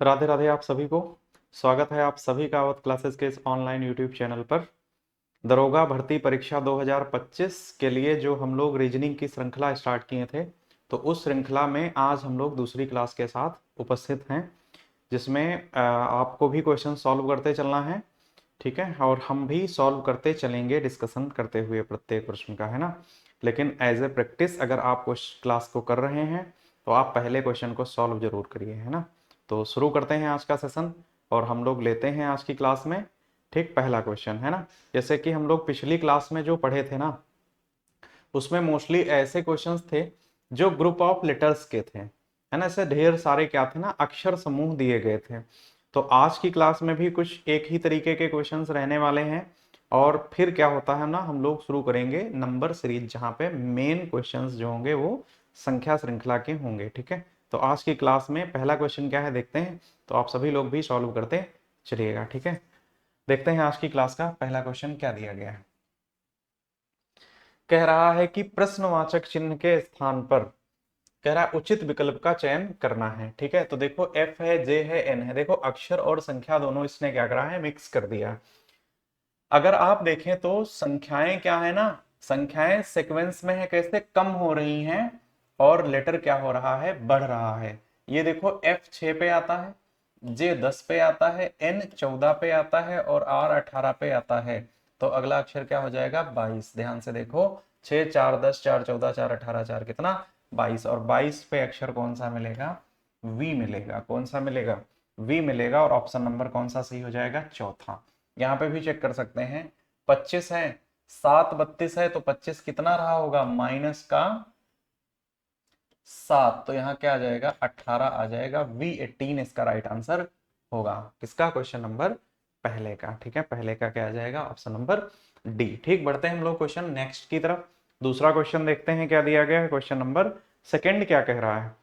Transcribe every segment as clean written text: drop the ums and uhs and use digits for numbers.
राधे राधे आप सभी को। स्वागत है आप सभी का अवध क्लासेस के इस ऑनलाइन यूट्यूब चैनल पर। दरोगा भर्ती परीक्षा 2025 के लिए जो हम लोग रीजनिंग की श्रृंखला स्टार्ट किए थे, तो उस श्रृंखला में आज हम लोग दूसरी क्लास के साथ उपस्थित हैं, जिसमें आपको भी क्वेश्चन सॉल्व करते चलना है। ठीक है, और हम भी सॉल्व करते चलेंगे डिस्कशन करते हुए प्रत्येक प्रश्न का, है ना। लेकिन एज ए प्रैक्टिस अगर आप क्लास को कर रहे हैं तो आप पहले क्वेश्चन को सॉल्व जरूर करिए, है ना। तो शुरू करते हैं आज का सेशन और हम लोग लेते हैं आज की क्लास में। ठीक, पहला क्वेश्चन है ना, जैसे कि हम लोग पिछली क्लास में जो पढ़े थे ना, उसमें मोस्टली ऐसे क्वेश्चंस थे जो ग्रुप ऑफ लेटर्स के थे, है ना। ऐसे ढेर सारे क्या थे ना, अक्षर समूह दिए गए थे। तो आज की क्लास में भी कुछ एक ही तरीके के क्वेश्चंस रहने वाले हैं। और फिर क्या होता है ना, हम लोग शुरू करेंगे नंबर सीरीज, जहां पे मेन क्वेश्चंस जो होंगे वो संख्या श्रृंखला के होंगे। ठीक है, तो आज की क्लास में पहला क्वेश्चन क्या है देखते हैं। तो आप सभी लोग भी सॉल्व करते चलिएगा। ठीक है, देखते हैं आज की क्लास का पहला क्वेश्चन क्या दिया गया है। कह रहा है कि प्रश्नवाचक चिन्ह के स्थान पर, कह रहा है उचित विकल्प का चयन करना है। ठीक है, तो देखो एफ है, जे है, एन है, देखो अक्षर और संख्या दोनों इसने क्या करा है, मिक्स कर दिया। अगर आप देखें तो संख्याएं क्या है ना, संख्याएं सीक्वेंस में है, कैसे कम हो रही हैं और लेटर क्या हो रहा है, बढ़ रहा है। ये देखो एफ 6 पे आता है, जे 10 पे आता है, एन 14 पे आता है और आर 18 पे आता है। तो अगला अक्षर क्या हो जाएगा, 22। ध्यान से देखो, 6 4 10 4 14 4 18 4 कितना, 22। और 22 पे अक्षर कौन सा मिलेगा, वी मिलेगा। कौन सा मिलेगा, वी मिलेगा। और ऑप्शन नंबर कौन सा सही हो जाएगा, चौथा। यहाँ पे भी चेक कर सकते हैं, 25 है, 7 32 है, तो 25 कितना रहा होगा, माइनस का 7, तो यहाँ क्या आ जाएगा, 18 आ जाएगा। V18 इसका राइट आंसर होगा। किसका, क्वेश्चन नंबर पहले का। ठीक है, पहले का क्या आ जाएगा, ऑप्शन नंबर डी। ठीक, बढ़ते हैं हम लोग क्वेश्चन नेक्स्ट की तरफ। दूसरा क्वेश्चन देखते हैं क्या दिया गया है। क्वेश्चन नंबर सेकंड क्या कह रहा है,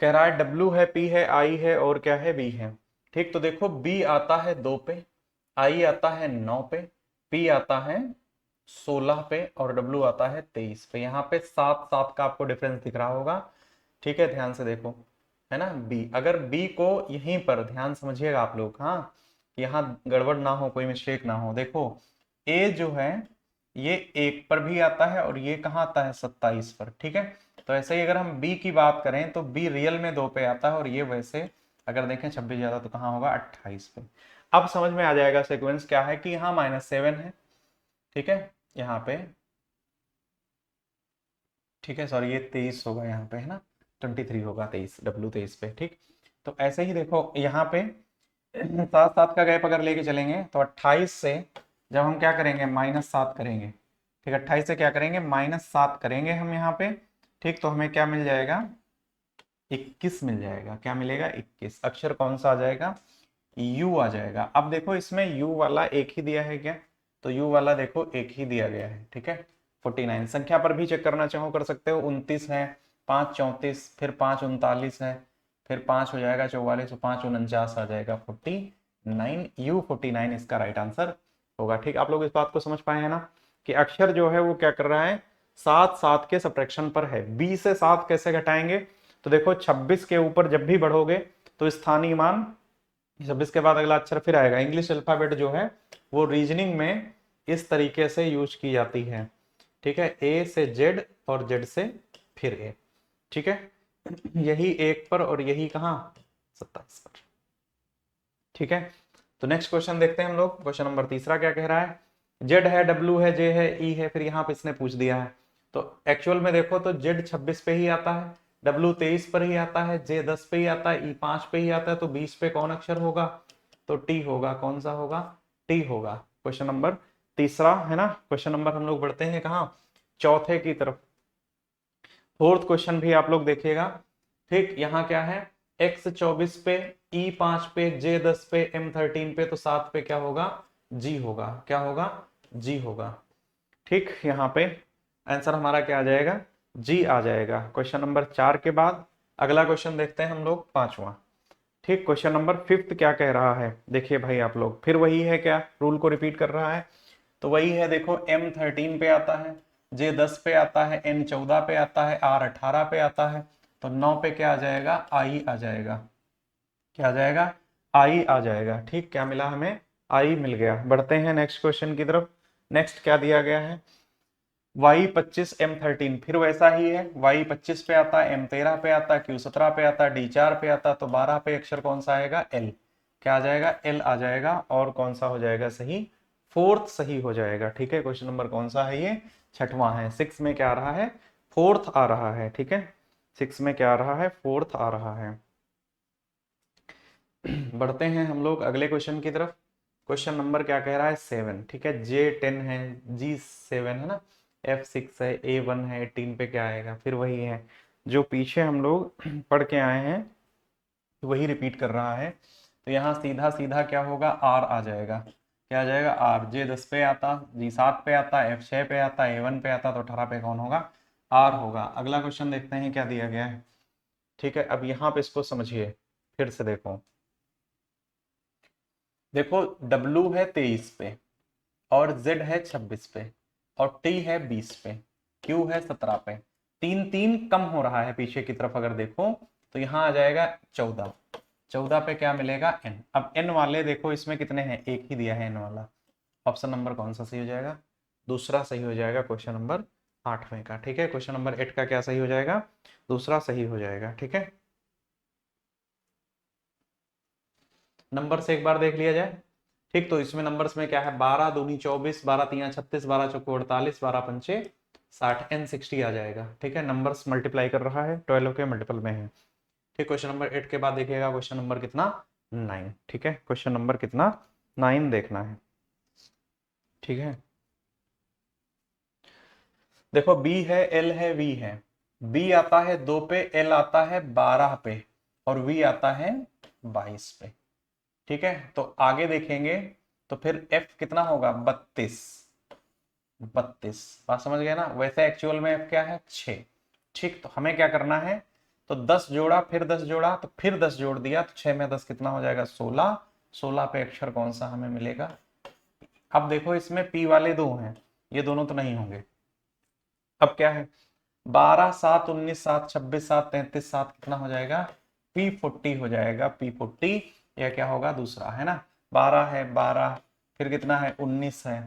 कह रहा है डब्ल्यू है, पी है, आई है और क्या है, बी है। ठीक, तो देखो बी आता है 2 पे, आई आता है 9 पे, पी आता है 16 पे और डब्ल्यू आता है 23 पे। यहाँ पे 7 7 का आपको डिफरेंस दिख रहा होगा। ठीक है, ध्यान से देखो, है ना। बी, अगर बी को यहीं पर ध्यान समझिएगा आप लोग, हाँ, यहाँ गड़बड़ ना हो, कोई मिस्टेक ना हो। देखो ए जो है ये 1 पर भी आता है और ये कहाँ आता है, 27 पर। ठीक है, तो ऐसे ही अगर हम बी की बात करें तो बी रियल में 2 पे आता है और ये वैसे अगर देखें 26 ज्यादा तो कहाँ होगा, 28 पे। अब समझ में आ जाएगा सीक्वेंस क्या है, कि यहाँ -7 है। ठीक है, यहाँ पे, ठीक है, सॉरी, ये 23 होगा यहाँ पे, है ना, 23 होगा, 23 डब्ल्यू 23 पे। ठीक, तो ऐसे ही देखो यहाँ पे 7 7 का गैप अगर लेके चलेंगे तो 28 से जब हम क्या करेंगे, -7 करेंगे। ठीक, 28 से क्या करेंगे, -7 करेंगे हम यहाँ पे। ठीक, तो हमें क्या मिल जाएगा, 21 मिल जाएगा। क्या मिलेगा, 21। अक्षर कौन सा आ जाएगा, यू आ जाएगा। अब देखो इसमें यू वाला एक ही दिया है क्या, तो यू वाला देखो एक ही दिया गया है। ठीक है, 49। संख्या पर भी चेक करना चाहो कर सकते हो, 29 है, 5 34, फिर 5 39 है, फिर 5 हो जाएगा 44, तो 5 49 आ जाएगा 49। यू 49 इसका राइट आंसर होगा। ठीक, आप लोग इस बात को समझ पाए हैं ना, कि अक्षर जो है वो क्या कर रहा है, 7 7 के सब्ट्रैक्शन पर है। 20 से 7 कैसे घटाएंगे, तो देखो 26 के ऊपर जब भी बढ़ोगे तो स्थानीय मान, 26 के बाद अगला अक्षर फिर आएगा। इंग्लिश अल्फाबेट जो है वो रीजनिंग में इस तरीके से यूज की जाती है। ठीक है, ए से जेड और जेड से फिर ए। ठीक है, यही 1 पर और यही कहाँ, 27 पर। ठीक है, तो नेक्स्ट क्वेश्चन देखते हैं हम लोग। क्वेश्चन नंबर तीसरा क्या कह रहा है, जेड है, डब्ल्यू है, जे है, ई है, फिर यहाँ पे इसने पूछ दिया है। तो एक्चुअल में देखो तो जेड 26 पे ही आता है, डब्ल्यू 23 पर ही आता है, जे 10 पे ही आता है, ई 5 पे ही आता है, तो 20 पे कौन अक्षर होगा, तो टी होगा। कौन सा होगा, टी होगा। क्वेश्चन नंबर तीसरा, है ना। क्वेश्चन नंबर हम लोग बढ़ते हैं कहाँ, चौथे की तरफ। फोर्थ क्वेश्चन भी आप लोग देखिएगा। ठीक, यहाँ क्या है, x 24 पे, ई 5 पे, जे 10 पे, एम 13 पे, तो 7 पे क्या होगा, जी होगा। क्या होगा, जी होगा। ठीक, यहाँ पे आंसर हमारा क्या आ जाएगा, जी आ जाएगा। क्वेश्चन नंबर 4 के बाद अगला क्वेश्चन देखते हैं हम लोग, पांचवा। ठीक, क्वेश्चन नंबर फिफ्थ क्या कह रहा है, देखिए भाई आप लोग, फिर वही है, क्या रूल को रिपीट कर रहा है। तो वही है, देखो एम 13 पे आता है, जे 10 पे आता है, एन 14 पे आता है, आर 18 पे आता है, तो 9 पे क्या आ जाएगा, आई आ जाएगा। क्या आ जाएगा, आई आ जाएगा। ठीक, क्या मिला हमें, आई मिल गया। बढ़ते हैं नेक्स्ट क्वेश्चन की तरफ। नेक्स्ट क्या दिया गया है, Y25 M13, फिर वैसा ही है, Y25 पे आता है, M13 पे आता है, Q17 पे आता है, D4 पे आता है, तो 12 पे अक्षर कौन सा आएगा, L। क्या आ जाएगा, L आ जाएगा। और कौन सा हो जाएगा सही, फोर्थ सही हो जाएगा। ठीक है, क्वेश्चन नंबर कौन सा है ये, छठवां है। 6 में क्या आ रहा है, फोर्थ आ रहा है। ठीक है, 6 में क्या आ रहा है, फोर्थ आ रहा है। बढ़ते हैं हम लोग अगले क्वेश्चन की तरफ। क्वेश्चन नंबर क्या कह रहा है, 7। ठीक है, J10 है, G7 है ना, F6 है, A1 है, 18 पे क्या आएगा, फिर वही है जो पीछे हम लोग पढ़ के आए हैं, वही रिपीट कर रहा है। तो यहाँ सीधा सीधा क्या होगा, R आ जाएगा। क्या आ जाएगा, R। J10 पे आता, G7 पे आता, F6 पे आता, A1 पे आता, तो 18 पे कौन होगा, R होगा। अगला क्वेश्चन देखते हैं क्या दिया गया है। ठीक है, अब यहाँ पे इसको समझिए, फिर से देखो। देखो W है 23 पे, और Z है 26 पे, और T है 20 पे, Q है 17 पे। तीन तीन कम हो रहा है पीछे की तरफ, अगर देखो तो यहाँ आ जाएगा 14। 14 पे क्या मिलेगा, N। अब N वाले देखो इसमें कितने हैं, एक ही दिया है N वाला। ऑप्शन नंबर कौन सा सही हो जाएगा, दूसरा सही हो जाएगा, क्वेश्चन नंबर 8वें का। ठीक है, क्वेश्चन नंबर 8 का क्या सही हो जाएगा, दूसरा सही हो जाएगा। ठीक है, नंबर से एक बार देख लिया जाए। ठीक, तो इसमें नंबर्स में क्या है, 12 दूनी 24, 12 तिया 36, 12 चौको 48, 12 पंचे 60, N60 आ जाएगा। ठीक है, नंबर्स मल्टीप्लाई कर रहा है, 12 के मल्टीपल में है। ठीक, क्वेश्चन नंबर 8 के बाद देखिएगा क्वेश्चन नंबर कितना, 9। ठीक है, क्वेश्चन नंबर कितना, 9 देखना है। ठीक है, देखो B है, L है, V है। B आता है 2 पे, L आता है 12 पे, और V आता है 22 पे। ठीक है, तो आगे देखेंगे तो फिर F कितना होगा, 32। 32 बात समझ गए ना। वैसे एक्चुअल में F क्या है, 6। ठीक, तो हमें क्या करना है, तो 10 जोड़ा, फिर 10 जोड़ा, तो फिर 10 जोड़ दिया, तो 6 में 10 कितना हो जाएगा, 16। 16 पे अक्षर कौन सा हमें मिलेगा। अब देखो इसमें P वाले दो हैं, ये दोनों तो नहीं होंगे। अब क्या है, 12 7 19 7 26 7 33 7 कितना हो जाएगा, P40 हो जाएगा, P40। यह क्या होगा, दूसरा है ना। 12 है, 12, फिर कितना है, 19 है,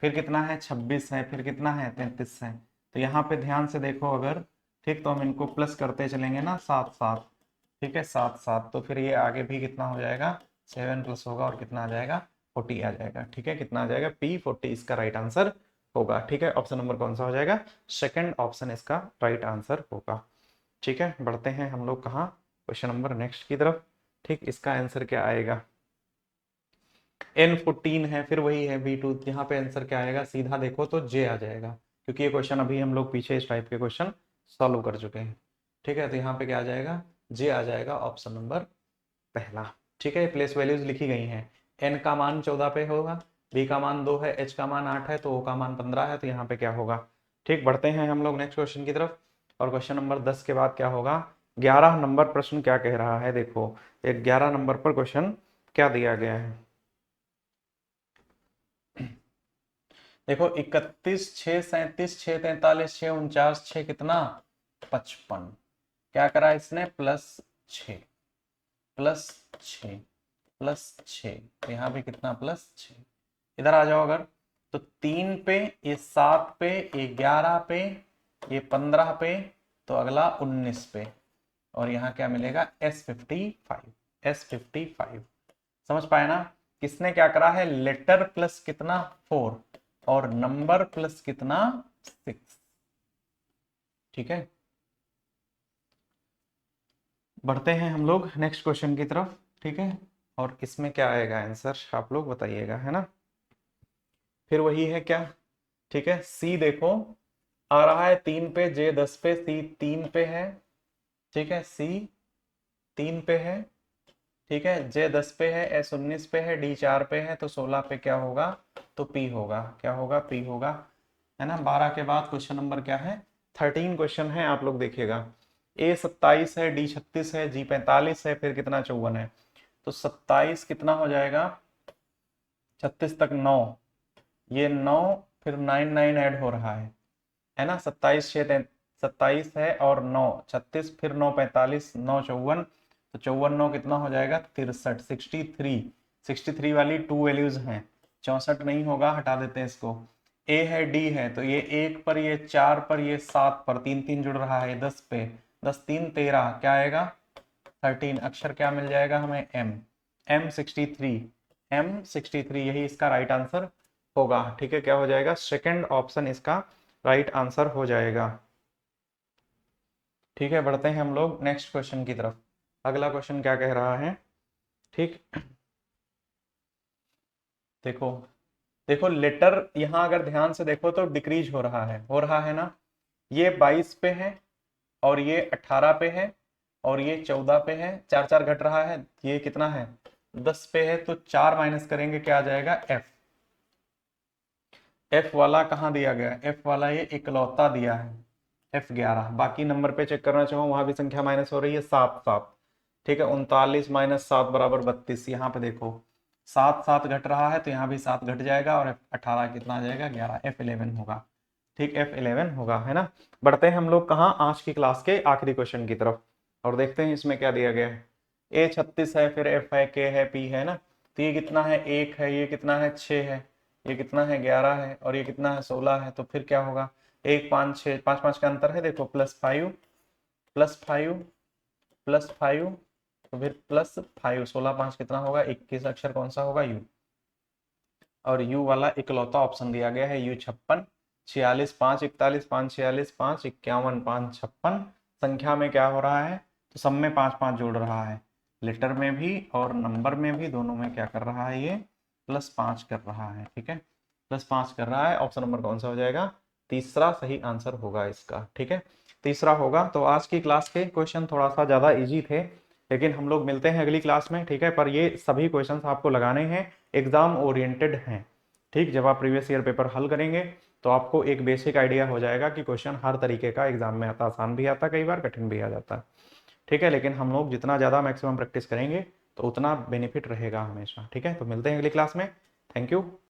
फिर कितना है, 26 है, फिर कितना है, 33 है। तो यहाँ पे ध्यान से देखो अगर, ठीक, तो हम इनको प्लस करते चलेंगे ना, 7 7। ठीक है, 7 7, तो फिर ये आगे भी कितना हो जाएगा, 7 प्लस होगा, और कितना आ जाएगा, 40 आ जाएगा। ठीक है, कितना आ जाएगा, P40 इसका राइट आंसर होगा। ठीक है, ऑप्शन नंबर कौन सा हो जाएगा, सेकंड ऑप्शन इसका राइट आंसर होगा। ठीक है, बढ़ते हैं हम लोग कहाँ, क्वेश्चन नंबर नेक्स्ट की तरफ। ठीक, इसका आंसर क्या आएगा, N14 है, फिर वही है V2। यहाँ पे आंसर क्या आएगा, सीधा देखो तो J आ जाएगा, क्योंकि ये क्वेश्चन अभी हम लोग पीछे इस टाइप के क्वेश्चन सॉल्व कर चुके हैं। ठीक है, तो यहाँ पे क्या आ जाएगा, J आ जाएगा, ऑप्शन नंबर पहला। ठीक है, प्लेस वैल्यूज लिखी गई हैं। N का मान 14 पे होगा, B का मान 2 है, H का मान 8 है, तो O का मान 15 है, तो यहाँ पे क्या होगा। ठीक, बढ़ते हैं हम लोग नेक्स्ट क्वेश्चन की तरफ। और क्वेश्चन नंबर 10 के बाद क्या होगा, 11 नंबर प्रश्न क्या कह रहा है, देखो एक 11 नंबर पर क्वेश्चन क्या दिया गया है। देखो 31 6 37 6 43 6 49 6 कितना, 55। क्या करा इसने, प्लस 6 प्लस 6 प्लस 6, तो यहाँ पे कितना, प्लस 6। इधर आ जाओ अगर, तो 3 पे, ये 7 पे, ये 11 पे, ये 15 पे, तो अगला 19 पे, और यहाँ क्या मिलेगा, S55। S55 समझ पाए ना। किसने क्या करा है, लेटर प्लस कितना, 4, और नंबर प्लस कितना, 6। ठीक है, बढ़ते हैं हम लोग नेक्स्ट क्वेश्चन की तरफ। ठीक है, और इसमें क्या आएगा आंसर, आप लोग बताइएगा, है ना। फिर वही है क्या, ठीक है, सी देखो आ रहा है 3 पे, J10 पे, सी 3 पे है। ठीक है, सी 3 पे है। ठीक है, J10 पे है, S19 पे है, D4 पे है, तो 16 पे क्या होगा, तो P होगा। क्या होगा, P होगा, है ना। 12 के बाद क्वेश्चन नंबर क्या है, 13 क्वेश्चन है, आप लोग देखिएगा। A27 है, D36 है, G45 है, फिर कितना, 54 है। तो 27 कितना हो जाएगा, 36 तक 9, ये 9, फिर 9 9 ऐड हो रहा है ना। 27 6 27 है, और 9 36, फिर 9 45, 9 54, तो 54 9 कितना हो जाएगा 63, 63 वाली 2 वैल्यूज हैं, 64 नहीं होगा, हटा देते हैं इसको। ए है, डी है, तो ये 1 पर, ये 4 पर, ये 7 पर, 3 3 जुड़ रहा है 10 पे, 10 3 13, क्या आएगा 13, अक्षर क्या मिल जाएगा हमें एम, एम 63, एम 63 यही इसका राइट आंसर होगा। ठीक है, क्या हो जाएगा, सेकंड ऑप्शन इसका राइट आंसर हो जाएगा। ठीक है, बढ़ते हैं हम लोग नेक्स्ट क्वेश्चन की तरफ। अगला क्वेश्चन क्या कह रहा है, ठीक, देखो देखो लेटर यहाँ अगर ध्यान से देखो तो डिक्रीज हो रहा है ना, ये 22 पे है और ये 18 पे है और ये 14 पे है, 4 4 घट रहा है, ये कितना है 10 पे है, तो 4 माइनस करेंगे क्या आ जाएगा एफ। एफ वाला कहाँ दिया गया, एफ वाला ये इकलौता दिया है F11। बाकी नंबर पे चेक करना चाहूँ वहां भी संख्या माइनस हो रही है, 7 7, ठीक है, 39 माइनस 7 बराबर 32। यहाँ पे देखो 7 7 घट रहा है तो यहाँ भी 7 घट जाएगा और 18 कितना आ जाएगा 11, F11 होगा। ठीक, F11 होगा, है ना। बढ़ते हैं हम लोग कहाँ, आज की क्लास के आखिरी क्वेश्चन की तरफ, और देखते हैं इसमें क्या दिया गया है। ए 36 है, फिर F है, K है, P है ना, तो ये कितना है 1 है, ये कितना है 6 है, ये कितना है 11 है, और ये कितना है 16 है, तो फिर क्या होगा 1 5 6, 5 5 का अंतर है, देखो +5 +5 +5, तो फिर +5, 16 5 कितना होगा 21, अक्षर कौन सा होगा यू, और यू वाला इकलौता ऑप्शन दिया गया है, यू 56, 46 5 41 5 46 5 51 5 56, संख्या में क्या हो रहा है, तो सब में 5 5 जोड़ रहा है, लेटर में भी और नंबर में भी, दोनों में क्या कर रहा है ये +5 कर रहा है। ठीक है, +5 कर रहा है, ऑप्शन नंबर कौन सा हो जाएगा, तीसरा सही आंसर होगा इसका। ठीक है, तीसरा होगा। तो आज की क्लास के क्वेश्चन थोड़ा सा ज़्यादा इजी थे, लेकिन हम लोग मिलते हैं अगली क्लास में। ठीक है, पर ये सभी क्वेश्चंस आपको लगाने हैं, एग्जाम ओरिएंटेड हैं। ठीक, जब आप प्रीवियस ईयर पेपर हल करेंगे तो आपको एक बेसिक आइडिया हो जाएगा कि क्वेश्चन हर तरीके का एग्जाम में आता, आसान भी आता, कई बार कठिन भी आ जाता। ठीक है, लेकिन हम लोग जितना ज़्यादा मैक्सिमम प्रैक्टिस करेंगे तो उतना बेनिफिट रहेगा हमेशा। ठीक है, तो मिलते हैं अगली क्लास में। Thank you.